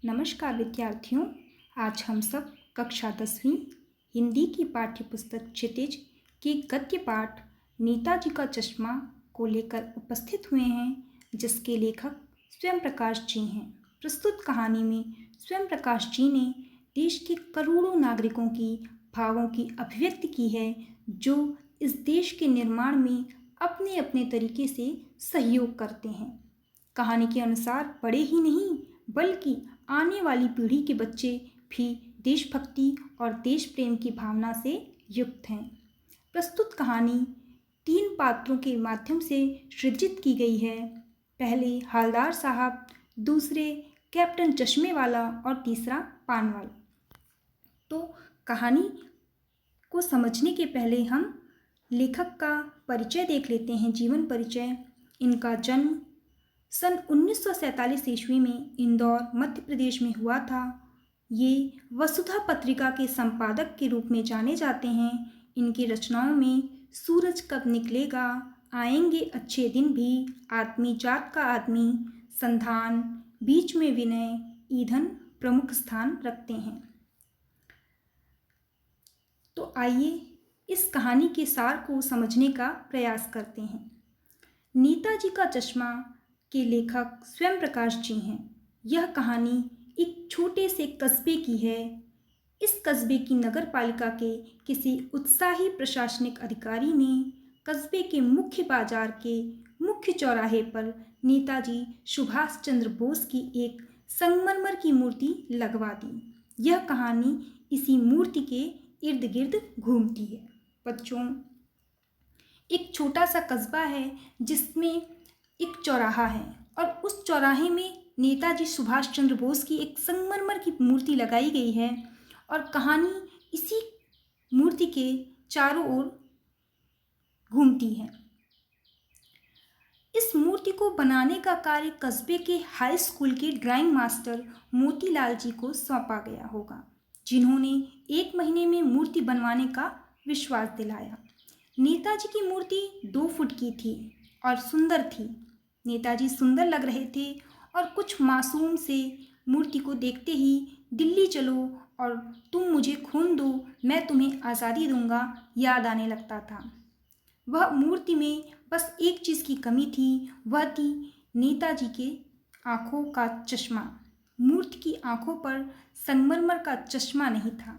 नमस्कार विद्यार्थियों। आज हम सब कक्षा 10वीं हिंदी की पाठ्य पुस्तक क्षितिज के गद्य पाठ नेताजी का चश्मा को लेकर उपस्थित हुए हैं, जिसके लेखक स्वयं प्रकाश जी हैं। प्रस्तुत कहानी में स्वयं प्रकाश जी ने देश के करोड़ों नागरिकों की भावों की अभिव्यक्ति की है, जो इस देश के निर्माण में अपने अपने तरीके से सहयोग करते हैं। कहानी के अनुसार बड़े ही नहीं बल्कि आने वाली पीढ़ी के बच्चे भी देशभक्ति और देश प्रेम की भावना से युक्त हैं। प्रस्तुत कहानी 3 पात्रों के माध्यम से सृजित की गई है। पहले हालदार साहब, दूसरे कैप्टन चश्मे वाला और तीसरा पानवाल। तो कहानी को समझने के पहले हम लेखक का परिचय देख लेते हैं, जीवन परिचय। इनका जन्म सन 1947 ईस्वी में इंदौर मध्य प्रदेश में हुआ था। ये वसुधा पत्रिका के संपादक के रूप में जाने जाते हैं। इनकी रचनाओं में सूरज कब निकलेगा, आएंगे अच्छे दिन भी, आदमी जात का आदमी, संधान, बीच में विनय, ईंधन प्रमुख स्थान रखते हैं। तो आइए इस कहानी के सार को समझने का प्रयास करते हैं। नेताजी का चश्मा के लेखक स्वयं प्रकाश जी हैं। यह कहानी एक छोटे से कस्बे की है। इस कस्बे की नगर पालिका के किसी उत्साही प्रशासनिक अधिकारी ने कस्बे के मुख्य बाजार के मुख्य चौराहे पर नेताजी सुभाष चंद्र बोस की एक संगमरमर की मूर्ति लगवा दी। यह कहानी इसी मूर्ति के इर्द गिर्द घूमती है। बच्चों, एक छोटा सा कस्बा है जिसमें एक चौराहा है और उस चौराहे में नेताजी सुभाष चंद्र बोस की एक संगमरमर की मूर्ति लगाई गई है और कहानी इसी मूर्ति के चारों ओर घूमती है। इस मूर्ति को बनाने का कार्य कस्बे के हाई स्कूल के ड्राइंग मास्टर मोतीलाल जी को सौंपा गया होगा, जिन्होंने 1 महीने में मूर्ति बनवाने का विश्वास दिलाया। नेताजी की मूर्ति 2 फुट की थी और सुंदर थी। नेताजी सुंदर लग रहे थे और कुछ मासूम से मूर्ति को देखते ही दिल्ली चलो और तुम मुझे खून दो, मैं तुम्हें आज़ादी दूंगा याद आने लगता था। वह मूर्ति में बस एक चीज़ की कमी थी, वह थी नेताजी के आँखों का चश्मा। मूर्ति की आँखों पर संगमरमर का चश्मा नहीं था।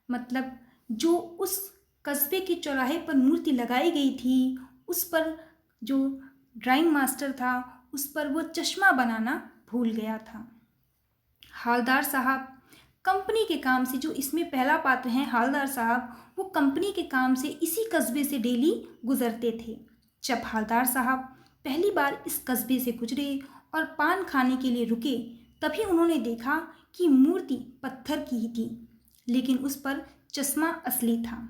मतलब जो उस कस्बे के चौराहे पर मूर्ति लगाई गई थी, उस पर जो ड्राइंग मास्टर था उस पर वो चश्मा बनाना भूल गया था। हालदार साहब कंपनी के काम से, जो इसमें पहला पात्र हैं हालदार साहब, वो कंपनी के काम से इसी कस्बे से डेली गुजरते थे। जब हालदार साहब पहली बार इस कस्बे से गुजरे और पान खाने के लिए रुके, तभी उन्होंने देखा कि मूर्ति पत्थर की ही थी, लेकिन उस पर चश्मा असली था।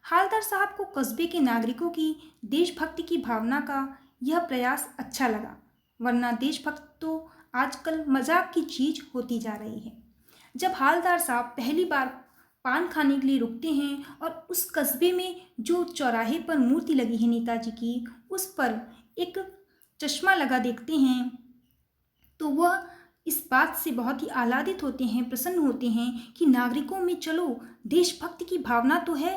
हालदार साहब को कस्बे के नागरिकों की देशभक्ति की भावना का यह प्रयास अच्छा लगा, वरना देशभक्त तो आजकल मजाक की चीज होती जा रही है। जब हालदार साहब पहली बार पान खाने के लिए रुकते हैं और उस कस्बे में जो चौराहे पर मूर्ति लगी है नेताजी की, उस पर एक चश्मा लगा देखते हैं, तो वह इस बात से बहुत ही आह्लादित होते हैं, प्रसन्न होते हैं कि नागरिकों में चलो देशभक्ति की भावना तो है।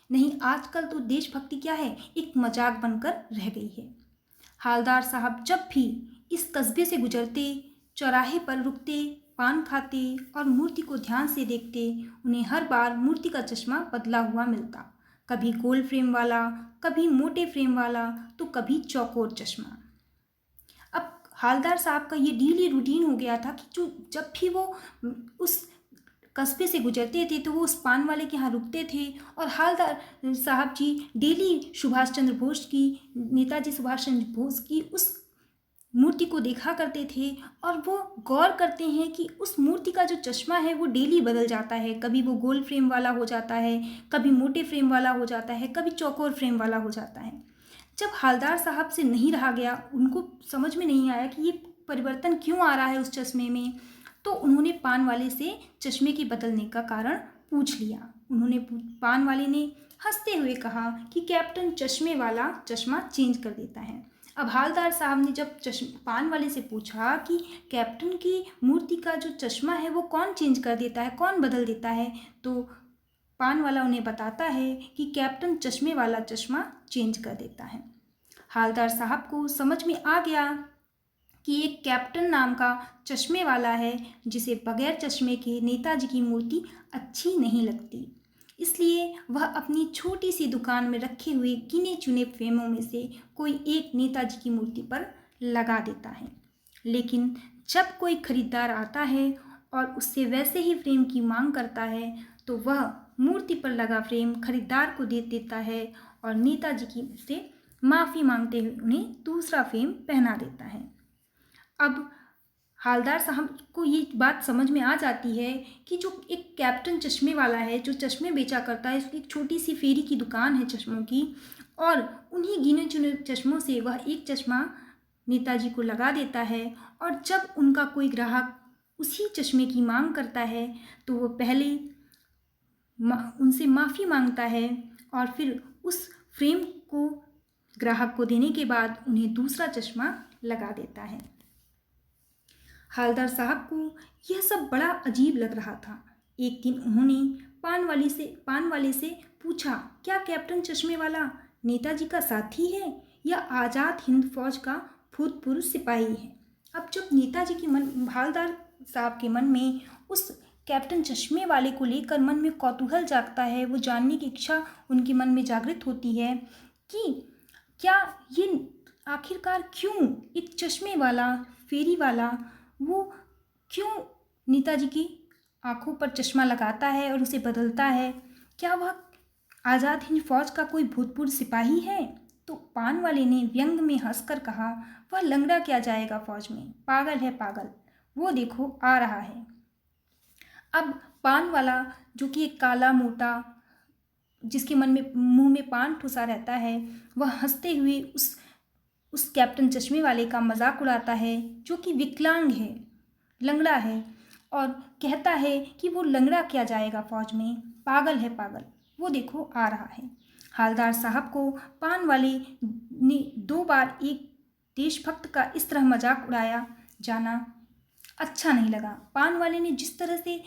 नहीं, आजकल तो देशभक्ति क्या है, एक मजाक बनकर रह गई है। हालदार साहब जब भी इस कस्बे से गुजरते, चौराहे पर रुकते, पान खाते और मूर्ति को ध्यान से देखते, उन्हें हर बार मूर्ति का चश्मा बदला हुआ मिलता। कभी गोल फ्रेम वाला, कभी मोटे फ्रेम वाला, तो कभी चौकोर चश्मा। अब हालदार साहब का ये डेली रूटीन हो गया था कि जो जब भी वो उस कस्बे से गुजरते थे तो वो उस पान वाले के यहाँ रुकते थे और हालदार साहब जी डेली सुभाष चंद्र बोस की, नेताजी सुभाष चंद्र बोस की उस मूर्ति को देखा करते थे और वो गौर करते हैं कि उस मूर्ति का जो चश्मा है वो डेली बदल जाता है। कभी वो गोल फ्रेम वाला हो जाता है, कभी मोटे फ्रेम वाला हो जाता है, कभी चौकोर फ्रेम वाला हो जाता है। जब हालदार साहब से नहीं रहा गया, उनको समझ में नहीं आया कि ये परिवर्तन क्यों आ रहा है उस चश्मे में, तो उन्होंने पान वाले से चश्मे के बदलने का कारण पूछ लिया। पान वाले ने हंसते हुए कहा कि कैप्टन चश्मे वाला चश्मा चेंज कर देता है। अब हालदार साहब ने जब पान वाले से पूछा कि कैप्टन की मूर्ति का जो चश्मा है वो कौन चेंज कर देता है, कौन बदल देता है, तो पान वाला उन्हें बताता है कि कैप्टन चश्मे वाला चश्मा चेंज कर देता है। हालदार साहब को समझ में आ गया कि एक कैप्टन नाम का चश्मे वाला है जिसे बगैर चश्मे के नेताजी की मूर्ति अच्छी नहीं लगती। इसलिए वह अपनी छोटी सी दुकान में रखे हुए गिने चुने फ्रेमों में से कोई एक नेताजी की मूर्ति पर लगा देता है। लेकिन जब कोई खरीदार आता है और उससे वैसे ही फ्रेम की मांग करता है तो वह मूर्ति पर लगा फ्रेम खरीदार को दे देता है और नेताजी की से माफ़ी मांगते हुए उन्हें दूसरा फ्रेम पहना देता है। अब हालदार साहब को ये बात समझ में आ जाती है कि जो एक कैप्टन चश्मे वाला है, जो चश्मे बेचा करता है, उसकी एक छोटी सी फेरी की दुकान है चश्मों की, और उन्हीं गिने चुने चश्मों से वह एक चश्मा नेताजी को लगा देता है। और जब उनका कोई ग्राहक उसी चश्मे की मांग करता है तो वो पहले उनसे माफ़ी मांगता है और फिर उस फ्रेम को ग्राहक को देने के बाद उन्हें दूसरा चश्मा लगा देता है। हालदार साहब को यह सब बड़ा अजीब लग रहा था। एक दिन उन्होंने पान वाले से पूछा, क्या कैप्टन चश्मे वाला नेताजी का साथी है या आज़ाद हिंद फौज का भूतपूर्व सिपाही है? अब जब नेताजी के हालदार साहब के मन में उस कैप्टन चश्मे वाले को लेकर मन में कौतूहल जागता है, वो जानने की इच्छा उनके मन में जागृत होती है कि क्या ये आखिरकार क्यों एक चश्मे वाला फेरी वाला वो क्यों नेताजी की आंखों पर चश्मा लगाता है और उसे बदलता है? क्या वह आज़ाद हिंद फौज का कोई भूतपूर्व सिपाही है? तो पान वाले ने व्यंग में हंसकर कहा, वह लंगड़ा क्या जाएगा फौज में, पागल है पागल, वो देखो आ रहा है। अब पान वाला, जो कि एक काला मोटा, जिसके मुंह में पान ठुसा रहता है, वह हंसते हुए उस कैप्टन चश्मे वाले का मजाक उड़ाता है, जो कि विकलांग है, लंगड़ा है, और कहता है कि वो लंगड़ा क्या जाएगा फौज में, पागल है पागल, वो देखो आ रहा है। हालदार साहब को पान वाले ने 2 बार एक देशभक्त का इस तरह मजाक उड़ाया जाना अच्छा नहीं लगा। पान वाले ने जिस तरह से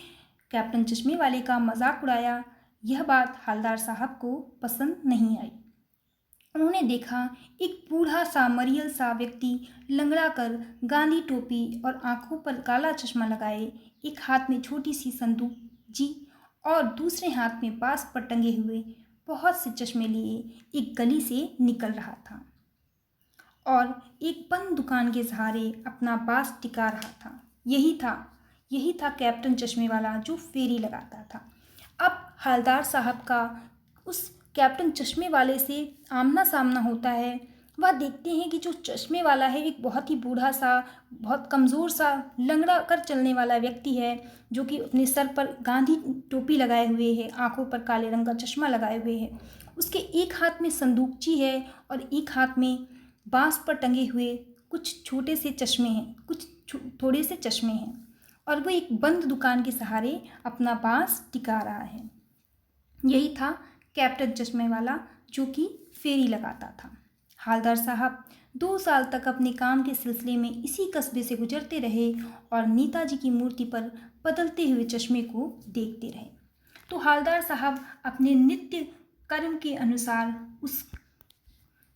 कैप्टन चश्मे वाले का मजाक उड़ाया, यह बात हालदार साहब को पसंद नहीं आई। उन्होंने देखा एक बूढ़ा सा मरियल सा व्यक्ति लंगड़ा कर गांधी टोपी और आंखों पर काला चश्मा लगाए, एक हाथ में छोटी सी संदूक जी और दूसरे हाथ में बांस पर टंगे हुए बहुत से चश्मे लिए एक गली से निकल रहा था और एक बंद दुकान के सहारे अपना बांस टिका रहा था। यही था कैप्टन चश्मे वाला जो फेरी लगाता था। अब हालदार साहब का उस कैप्टन चश्मे वाले से आमना सामना होता है। वह देखते हैं कि जो चश्मे वाला है एक बहुत ही बूढ़ा सा, बहुत कमज़ोर सा, लंगड़ा कर चलने वाला व्यक्ति है, जो कि अपने सर पर गांधी टोपी लगाए हुए है, आंखों पर काले रंग का चश्मा लगाए हुए है। उसके एक हाथ में संदूकची है और एक हाथ में बांस पर टंगे हुए कुछ छोटे से चश्मे हैं, कुछ थोड़े से चश्मे हैं, और वो एक बंद दुकान के सहारे अपना बांस टिका रहा है। यही था कैप्टन चश्मे वाला जो कि फेरी लगाता था। हालदार साहब 2 साल तक अपने काम के सिलसिले में इसी कस्बे से गुजरते रहे और नेताजी की मूर्ति पर बदलते हुए चश्मे को देखते रहे। तो हालदार साहब अपने नित्य कर्म के अनुसार उस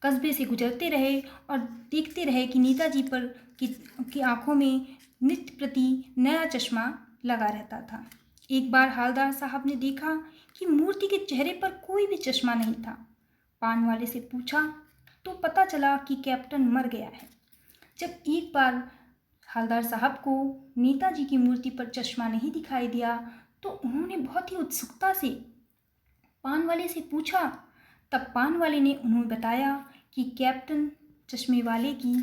कस्बे से गुजरते रहे और देखते रहे कि नेताजी पर की आंखों में नित्य प्रति नया चश्मा लगा रहता था। एक बार हालदार साहब ने देखा कि मूर्ति के चेहरे पर कोई भी चश्मा नहीं था। पान वाले से पूछा तो पता चला कि कैप्टन मर गया है। जब एक बार हालदार साहब को नेताजी की मूर्ति पर चश्मा नहीं दिखाई दिया तो उन्होंने बहुत ही उत्सुकता से पान वाले से पूछा। तब पान वाले ने उन्हें बताया कि कैप्टन चश्मे वाले की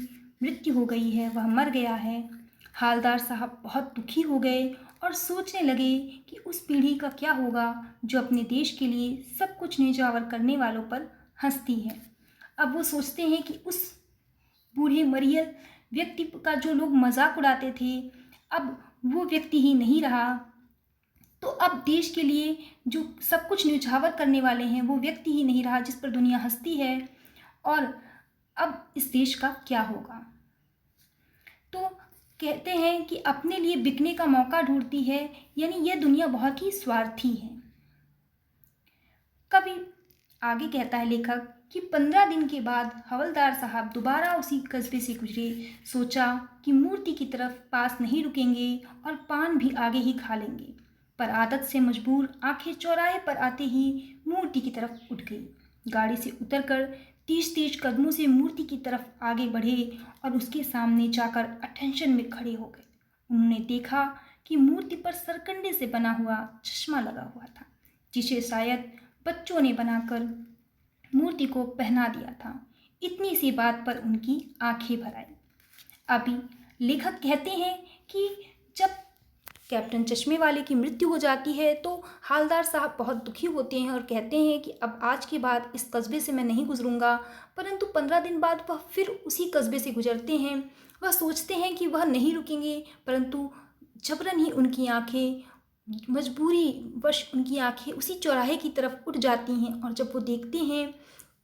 मृत्यु हो गई है, वह मर गया है। हालदार साहब बहुत दुखी हो गए और सोचने लगे कि उस पीढ़ी का क्या होगा जो अपने देश के लिए सब कुछ न्यौछावर करने वालों पर हंसती है। अब वो सोचते हैं कि उस बूढ़े मरियल व्यक्ति का जो लोग मजाक उड़ाते थे, अब वो व्यक्ति ही नहीं रहा, तो अब देश के लिए जो सब कुछ न्यौछावर करने वाले हैं वो व्यक्ति ही नहीं रहा जिस पर दुनिया हंसती है। और अब इस देश का क्या होगा। तो कहते हैं कि अपने लिए बिकने का मौका ढूंढती है, यानी यह दुनिया बहुत ही स्वार्थी है। कभी आगे कहता है लेखक कि 15 दिन के बाद हवलदार साहब दोबारा उसी कस्बे से गुजरे। सोचा कि मूर्ति की तरफ पास नहीं रुकेंगे और पान भी आगे ही खा लेंगे, पर आदत से मजबूर आंखें चौराहे पर आते ही मूर्ति की तरफ उठ गई। गाड़ी से उतरकर तेज तेज कदमों से मूर्ति की तरफ आगे बढ़े और उसके सामने जाकर अटेंशन में खड़े हो गए। उन्होंने देखा कि मूर्ति पर सरकंडे से बना हुआ चश्मा लगा हुआ था, जिसे शायद बच्चों ने बनाकर मूर्ति को पहना दिया था। इतनी सी बात पर उनकी आंखें भर आई। अभी लेखक कहते हैं कि जब कैप्टन चश्मे वाले की मृत्यु हो जाती है तो हालदार साहब बहुत दुखी होते हैं और कहते हैं कि अब आज के बाद इस कस्बे से मैं नहीं गुजरूंगा। परंतु 15 दिन बाद वह फिर उसी कस्बे से गुजरते हैं। वह सोचते हैं कि वह नहीं रुकेंगे, परंतु जबरन ही उनकी आंखें, मजबूरी वश उनकी आंखें उसी चौराहे की तरफ उठ जाती हैं। और जब वो देखते हैं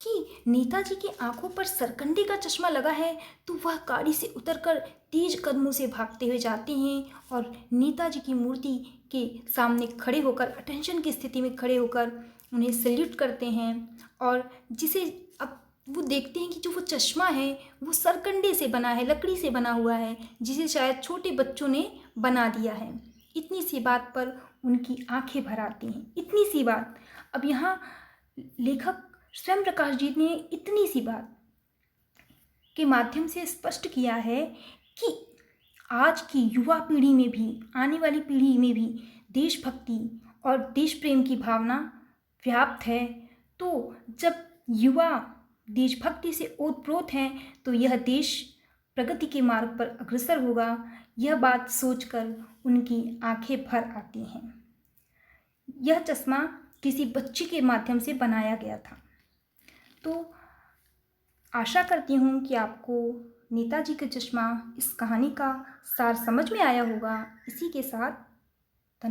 कि नेताजी की आंखों पर सरकंडे का चश्मा लगा है तो वह गाड़ी से उतरकर तेज कदमों से भागते हुए जाते हैं और नेताजी की मूर्ति के सामने खड़े होकर, अटेंशन की स्थिति में खड़े होकर उन्हें सल्यूट करते हैं। और जिसे अब वो देखते हैं कि जो वो चश्मा है वो सरकंडे से बना है, लकड़ी से बना हुआ है, जिसे शायद छोटे बच्चों ने बना दिया है। इतनी सी बात पर उनकी आंखें भर आती हैं। इतनी सी बात। अब यहाँ लेखक स्वयं प्रकाश जी ने इतनी सी बात के माध्यम से स्पष्ट किया है कि आज की युवा पीढ़ी में भी, आने वाली पीढ़ी में भी देशभक्ति और देश प्रेम की भावना व्याप्त है। तो जब युवा देशभक्ति से ओतप्रोत हैं तो यह देश प्रगति के मार्ग पर अग्रसर होगा। यह बात सोचकर उनकी आंखें भर आती हैं। यह चश्मा किसी बच्चे के माध्यम से बनाया गया था। तो आशा करती हूँ कि आपको नेताजी का चश्मा, इस कहानी का सार समझ में आया होगा। इसी के साथ